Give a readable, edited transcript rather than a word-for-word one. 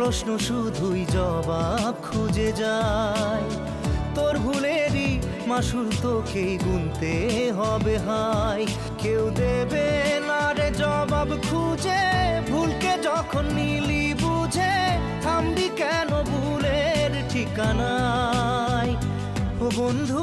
প্রশ্ন শুধুই জবাব খুঁজে যায়। তোর ভুলেরই মাসুল তোকেই গুনতে হবে হাই। কেউ দেবে না রে জবাব খুঁজে, ভুলকে যখন নিলি বুঝে থামবি কেন ভুলের ঠিকানায়। ও বন্ধু